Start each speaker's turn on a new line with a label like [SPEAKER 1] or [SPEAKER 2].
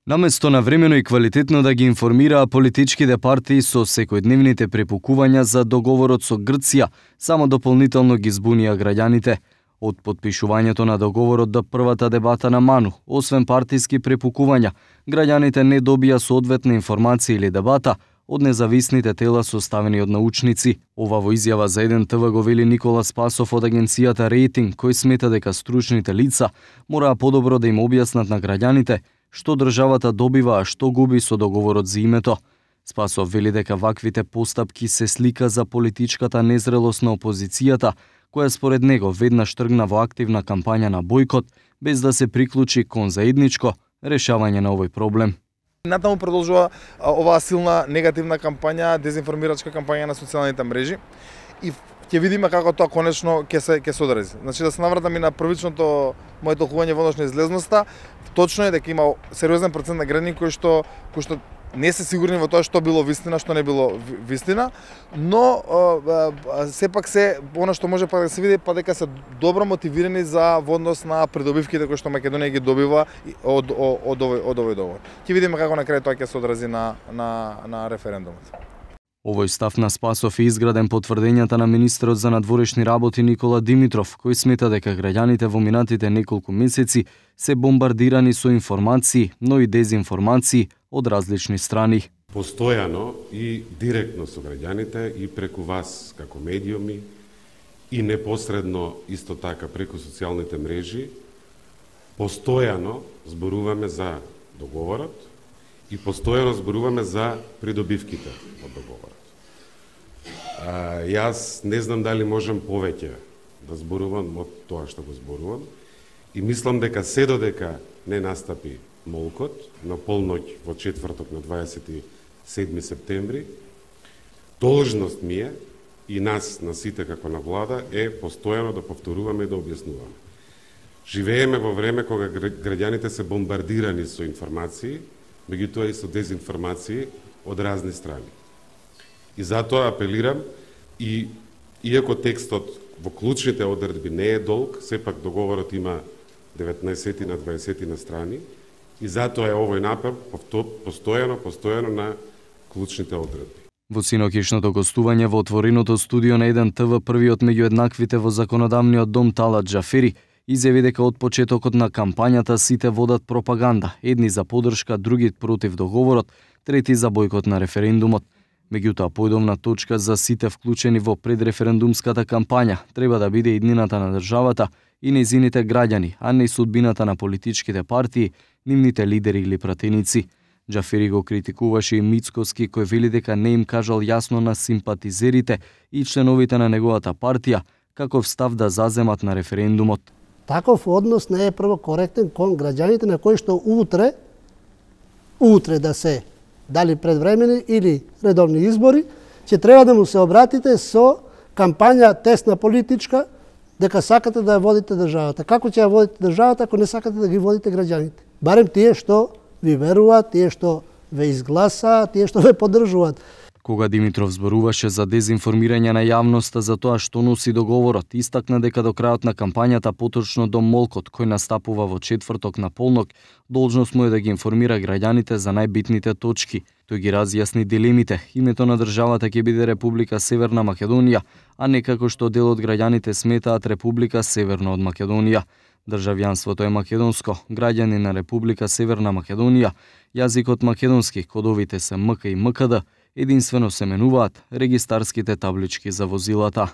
[SPEAKER 1] Наместо навремено и квалитетно да ги информираа политичките партии со секојдневните препукувања за договорот со Грција, само дополнително ги збунија граѓаните. Од потпишувањето на договорот до првата дебата на Ману, освен партиски препукувања, граѓаните не добија соодветна информација или дебата од независните тела составени од научници. Ова во изјава за 1TV го вели Никола Спасов од агенцијата Рейтинг, кој смета дека стручните лица мораа подобро да им објаснат на граѓаните што државата добива, а што губи со договорот за името. Спасов вели дека ваквите постапки се слика за политичката незрелост на опозицијата, која според него веднаш тргна во активна кампања на бојкот, без да се приклучи кон заедничко решавање на овој проблем.
[SPEAKER 2] Натаму продолжува оваа силна негативна кампања, дезинформирачка кампања на социјалните мрежи и ќе видиме како тоа конечно ќе се одрази. Значи да се навратам и на првичното моето толкување во однос на излезноста, точно е дека има сериозен процент на граѓани кои што не се сигурни во тоа што било вистина, што не било вистина, но сепак она што може да се види дека се добро мотивирани за во однос на придобивките кои што Македонија ги добива од овој договор. Ќе видиме како на крај тоа ќе се одрази на референдумот.
[SPEAKER 1] Овој став на Спасов е изграден по тврдењата на министерот за надворешни работи Никола Димитров, кој смета дека граѓаните во минатите неколку месеци се бомбардирани со информации, но и дезинформации од различни страни.
[SPEAKER 3] Постојано и директно со граѓаните и преку вас како медиуми и непосредно исто така преку социјалните мрежи, постојано зборуваме за договорот и постојано зборуваме за придобивките од договорот. Јас не знам дали можам повеќе да зборувам од тоа што го зборувам и мислам дека се додека не настапи молкот на полноќ во четврток на 27 септември, должност ми е и нас на сите како на влада е постојано да повторуваме и да објаснуваме. Живееме во време кога граѓаните се бомбардирани со информации, меѓутоа и со дезинформации од разни страни. И затоа апелирам и иако текстот во клучните одредби не е долг, сепак договорот има 19 на 20 на страни и затоа е овој напор постојано на клучните одредби.
[SPEAKER 1] Во синокишното гостување во отвореното студио на 1TV првиот меѓу еднаквите во законодавниот дом Талат Џафери изјави дека од почетокот на кампањата сите водат пропаганда, едни за подршка, други против договорот, трети за бојкот на референдумот. Меѓутоа, појдовна точка за сите вклучени во предреферендумската кампања треба да биде иднината на државата и нејзините граѓани, а не судбината на политичките партии, нивните лидери или пратеници. Џафери го критикуваше и Мицкоски, кој вели дека не им кажал јасно на симпатизерите и членовите на неговата партија каков став да заземат на референдумот.
[SPEAKER 4] Таков однос не е прво коректен кон граѓаните на кои што утре да се дали предвремени или редовни избори, ќе треба да му се обратите со кампања тесна политичка, дека сакате да ја водите државата. Како ќе ја водите државата ако не сакате да ги водите граѓаните? Барем тие што ви веруваат, тие што ве изгласаат, тие што ве поддржуваат.
[SPEAKER 1] Кога Димитров зборуваше за дезинформирање на јавноста за тоа што носи договорот, истакна дека до крајот на кампањата, поточно до молкот кој настапува во четврток на полнок, должност му е да ги информира граѓаните за најбитните точки. Тој ги разјасни дилемите. Името на државата ќе биде Република Северна Македонија, а не како што дел од граѓаните сметаат Република Северна од Македонија. Државјанството е македонско, граѓани на Република Северна Македонија, јазикот македонски, кодовите се МК и МКД, единствено се менуваат регистарските таблички за возилата.